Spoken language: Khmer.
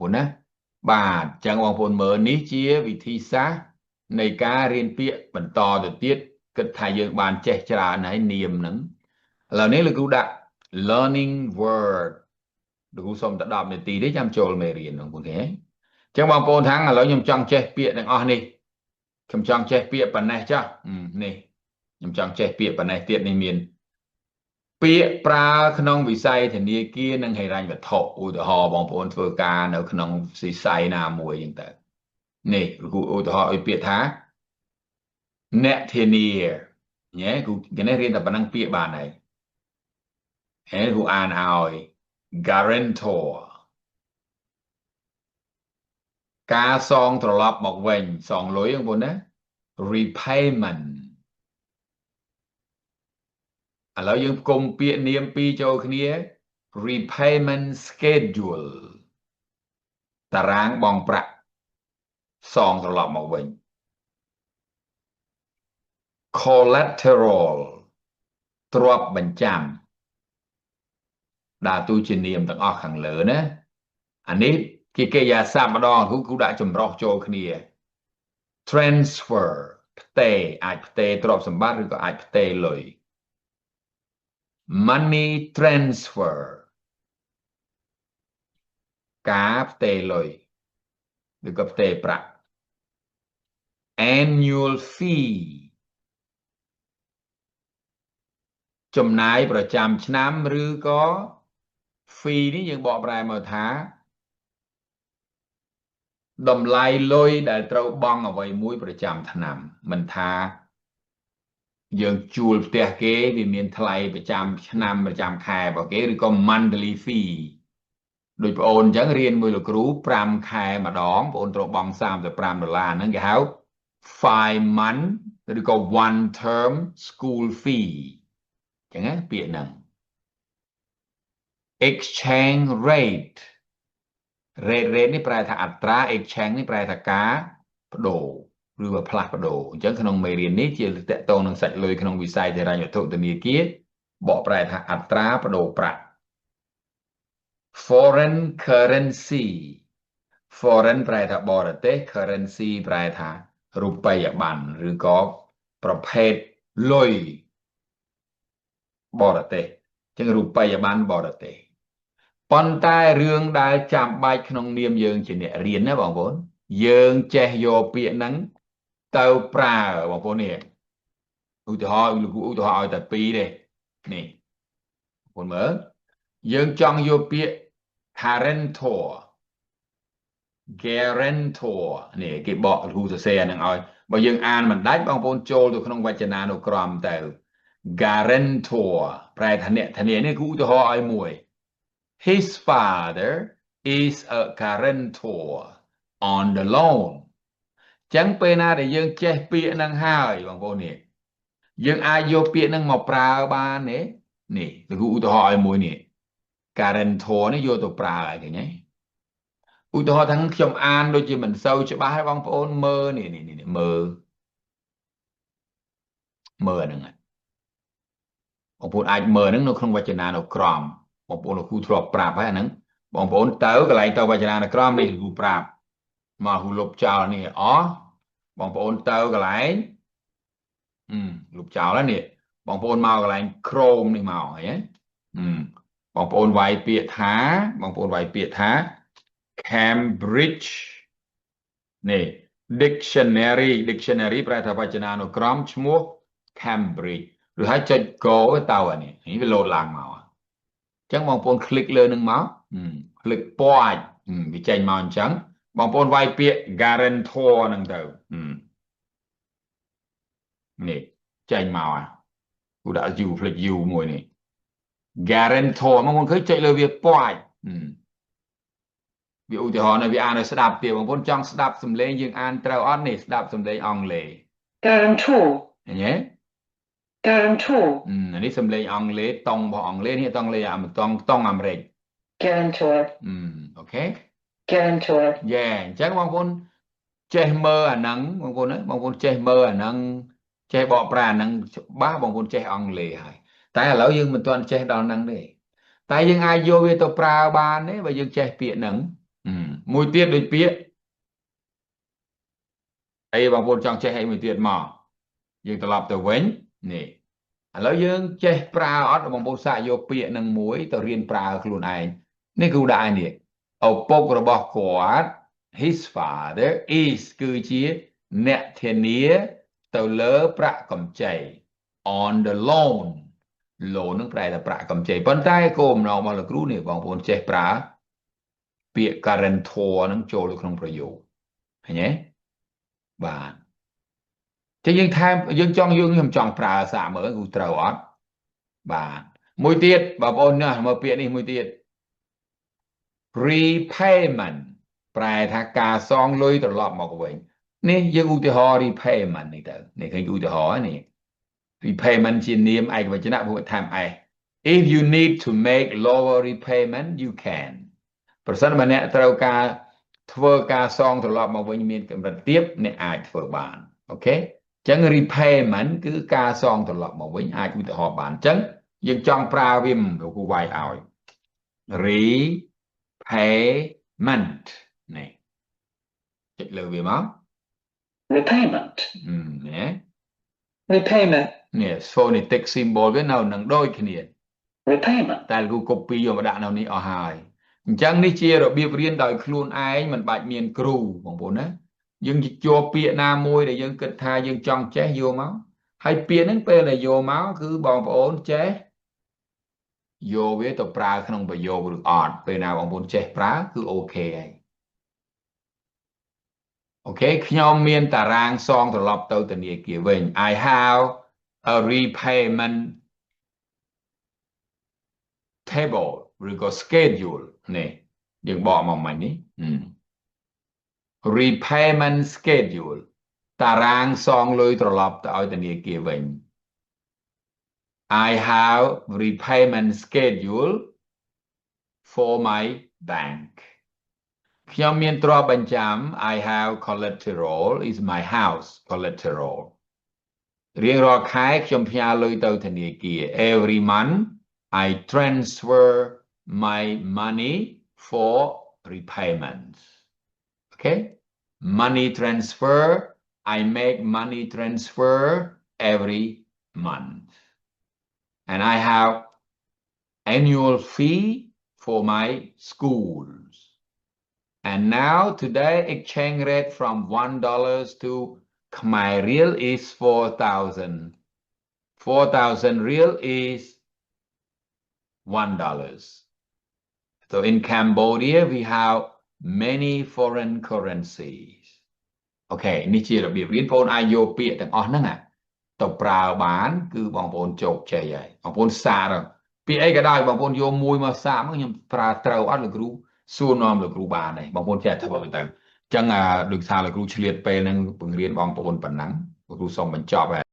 bốn á bà chẳng bằng phồn mở ní chia vì thi xáในការរៀនពាក្យបន្តទៅទៀតគិតថាយើងបានចេះច្រើនហើយនាមហ្នឹងឥឡូវនេះលោកគ្រូដាក់ learning word លោកគ្រូសូមតែ10នាទីទេចាំចូលមេរៀនបងប្អូនឃើញអញ្ចឹងបងប្អូនថាឥឡូវខ្ញុំចង់ចេះពាក្យទាំងអស់នេះខ្ញុំចង់ចេះពាក្យប៉ុណ្ណេះចាស់នេះខ្ញុំចង់ចេះពាក្យប៉ុណ្ណេះទៀតនេះមានពាក្យប្រើក្នុងវិស័យធនាគារនិងហិរញ្ញវត្ថុឧទាហរណ៍បងប្អូនធ្វើការនៅក្នុងវិស័យណាមួយអញ្ចឹងទៅនេះលោកគ្រូឧទាហរណ៍ឲ្យពាក្យថាអ្នកធានាញ៉េគ្រូគេនេះរៀនតែប៉ុណ្ណឹងពាក្យបានហើយហើយគ្រូអានឲ្យ guarantor ការសងត្រឡប់មកវិញសងលុយបងប្អូនណា repayment ឥឡូវយើងគុំពាក្យនាមពីរចូលគ្នា repayment schedule តារាងបង់ប្រាក់សងត្រឡប់មកវិញ collateral ទ្រព្យបញ្ចាំដើរតួជានាមទាំងអស់ខាងលើណាអានេះគេកិរិយាសព្ទម្ដងគ្រូដាក់ចម្រុះចូលគ្នា transfer ផ្ទេរអាចផ្ទេរទ្រព្យសម្បត្តិឬក៏អាចផ្ទេរលុយ money transfer ការផ្ទេរលុយឬក៏ផ្ទេរប្រាក់ annual fee ចំណាយប្រចាំឆ្នាំឬក៏ fee នេះយើងបកប្រែមកថាតម្លៃលុយដែលត្រូវបង់អ្វីមួយប្រចាំឆ្នាំមិនថាយើងជួលផ្ទះគេវាមានថ្លៃប្រចាំឆ្នាំប្រចាំខែរបស់គេឬក៏ monthly fee ដូចបងអូនអញ្ចឹងរៀនមួយលោកគ្រូ5ខែម្ដងបងអូនត្រូវបង់$35ហ្នឹងគេហៅ 5 month ឬក៏ one term school fee អញ្ចឹងណាពាក្យហ្នឹង exchange rate rate នេះប្រែថាអត្រា exchange នេះប្រែថាការបដូរឬว่าផ្លាស់ប្ដូរអញ្ចឹងក្នុងមេរៀននេះជាតកតងនឹងសាច់លុយក្នុងវិស័យហិរញ្ញវត្ថុធនាគារបកប្រែថាអត្រាប្ដូរប្រាក់ foreign currency foreign ប្រែថាបរទេស currency ប្រែថារូបិយប័ណ្ណឬក៏ប្រភេទលុយបរទេសអញ្ចឹងរូបិយប័ណ្ណបរទេសប៉ុន្តែរឿងដែលចាំបាច់ក្នុងនាមយើងជាអ្នករៀនណាបងប្អូនយើងចេះយកពាក្យហ្នឹងទៅប្រើបងប្អូននេះឧទាហរណ៍លោកគ្រូឧទាហរណ៍ឲ្យតែពីរទេនេះបងប្អូនមើលយើងចង់យកពាក្យ guarantor នេះគេបកគ្រូសរសេរអាហ្នឹងឲ្យបើយើងអានមិនដាច់បងប្អូនចូលទៅក្នុងវចនានុក្រមទៅ guarantor ប្រែថាអ្នកធានានេះគ្រូឧទាហរណ៍ឲ្យមួយ His father is a guarantor on the loan ចឹងពេលណាដែលយើងចេះពាក្យហ្នឹងហើយបងប្អូននេះយើងអាចយកពាក្យហ្នឹងមកប្រើបានទេនេះលោកគ្រូឧទាហរណ៍ឲ្យមួយនេះ guarantor នេះយកទៅប្រើឲ្យឃើញទេឧទាហរណ៍ថាខ្ញុំអានដូចជាមិនសូវច្បាស់ហើយបងប្អូនមើលនេះមើលហ្នឹងបងប្អូនអាចមើលហ្នឹងនៅក្នុងវចនានុក្រមបងប្អូនលោកគ្រូធ្លាប់ប្រាប់ហើយអាហ្នឹងបងប្អូនទៅកន្លែងទៅវចនានុក្រមនេះលោកគ្រូប្រាប់មកគ្រូលុបចោលនេះអស់បងប្អូនទៅកន្លែងលុបចោលហើយនេះបងប្អូនមកកន្លែង Chrome នេះមកហ៎បងប្អូនវាយពាក្យថា Cambridge នេះ dictionary ប្រែថាវចនានុក្រមឈ្មោះ Cambridge ឬហើយចុច go ទៅអានេះវាលោតឡើងមកអញ្ចឹងបងប្អូន click លើនឹងមក click ពណ៌អាចវាចេញមកអញ្ចឹងបងប្អូនវាយពាក្យ guarantor ហ្នឹងទៅនេះចេញមកគូដាក់ u ផ្លេច u មួយនេះ guarantor បងប្អូនឃើញចុចលើវាពណ៌អាចវាឧទាហរណ៍នៅវាអានឲ្យស្ដាប់ទៀតបងប្អូនចង់ស្ដាប់សំឡេងយើងអានត្រូវអត់នេះស្ដាប់សំឡេងអង់គ្លេស guarantor ឃើញទេ guarantor នេះសំឡេងអង់គ្លេសតង់របស់អង់គ្លេសនេះតង់លេតង់អាមេរិក guarantor អូខេ guarantor អញ្ចឹងបងប្អូនចេះមើលអាហ្នឹងបងប្អូនបងប្អូនចេះមើលអាហ្នឹងចេះបកប្រែអាហ្នឹងច្បាស់បងប្អូនចេះអង់គ្លេសហើយតែឥឡូវយើងមិនទាន់ចេះដល់ហ្នឹងទេតែយើងអាចយកវាទៅប្រើបានទេបើយើងចេះពាក្យហ្នឹងប មួយទៀតដូចពាក្យអីបងប្អូនចង់ចេះអីមួយទៀតមកយើងត្រឡប់ទៅវិញនេះឥឡូវយើងចេះប្រើអត់បងប្អូនសាកយកពាក្យនឹងមួយទៅរៀនប្រើខ្លួនឯងនេះគ្រូដាក់ឲ្យនេះឪពុករបស់គាត់ his father is គឺជាអ្នកធានាទៅលើប្រាក់កម្ចី on the loan នឹងប្រែថាប្រាក់កម្ចីប៉ុន្តែគោលបំណងរបស់លោកគ្រូនេះបងប្អូនចេះប្រើពាក្យ guarantor នឹងចូលក្នុងប្រយោគឃើញទេបាទចឹងយើងថែមយើងចង់ខ្ញុំចង់ប្រើសាកមើលគូត្រូវអត់បាទមួយទៀតបងប្អូនណាមើលពាក្យនេះមួយទៀត repayment ប្រែថាការសងលុយត្រឡប់មកវិញនេះយើងឧទាហរណ៍ repayment នេះទៅនេះឃើញឧទាហរណ៍នេះ repayment ជានាមឯកវចនៈពួកថែម s if you need to make lower repayment you can ប្រសិនបើអ្នកត្រូវការធ្វើការសងត្រឡប់មកវិញមានកម្រិតទាបអ្នកអាចធ្វើបានអូខេចឹង repayment គឺការសងត្រឡប់មកវិញអាចឧទាហរណ៍បានចឹងយើងចង់ប្រើវាលោកគ្រូវាយឲ្យ repayment នេះចុចលើវាមក repayment ណា repayment នេះ phonetic symbol វានៅនឹងដូចគ្នា repayment តែលោកគ្រូ copy យកមកដាក់នៅនេះអស់ហើយអញ្ចឹងនេះជារបៀបរៀនដោយខ្លួនឯងមិនបាច់មានគ្រូបងប្អូនណាយើងជួបពាក្យណាមួយដែលយើងគិតថាយើងចង់ចេះយកមកហើយពាក្យហ្នឹងពេលដែលយកមកគឺបងប្អូនចេះយកវាទៅប្រើក្នុងប្រយោគឬអត់ពេលណាបងប្អូនចេះប្រើគឺអូខេហើយអូខេខ្ញុំមានតារាងសងត្រឡប់ទៅធនាគារវិញ I have a repayment table ឬក៏ schedule នេះយើងបកមកមិញនេះ repayment schedule តារាងសងលុយត្រឡប់ទៅឲ្យធនាគារវិញ I have repayment schedule for my bank ខ្ញុំមានទ្រព្យបញ្ចាំ I have collateral is my house collateral រៀងរាល់ខែខ្ញុំផ្ញើលុយទៅធនាគារ every month I transfer my money for repayments okay money transfer I make money transfer every month and I have annual fee for my schools and now today exchange rate from $1 to Khmer Rial is 4,000 4,000 Rial is $1 so in Cambodia we have many foreign currencies អូខេនេះជារបៀបរៀនបងប្អូនអាចយកពាក្យទាំងអស់ហ្នឹងទៅប្រើបានគឺបងប្អូនជោគជ័យហើយបងប្អូនសារពាក្យអីក៏ដោយបងប្អូនយកមួយមកសាកមកខ្ញុំប្រើត្រូវអត់លោកគ្រូសួរនាំលោកគ្រូបានហើយបងប្អូនចេះធ្វើទៅអញ្ចឹងដូចថាលោកគ្រូឆ្លៀតពេលហ្នឹងបង្រៀនបងប្អូនប៉ុណ្ណឹងលោកគ្រូសូមបញ្ចប់ហើយ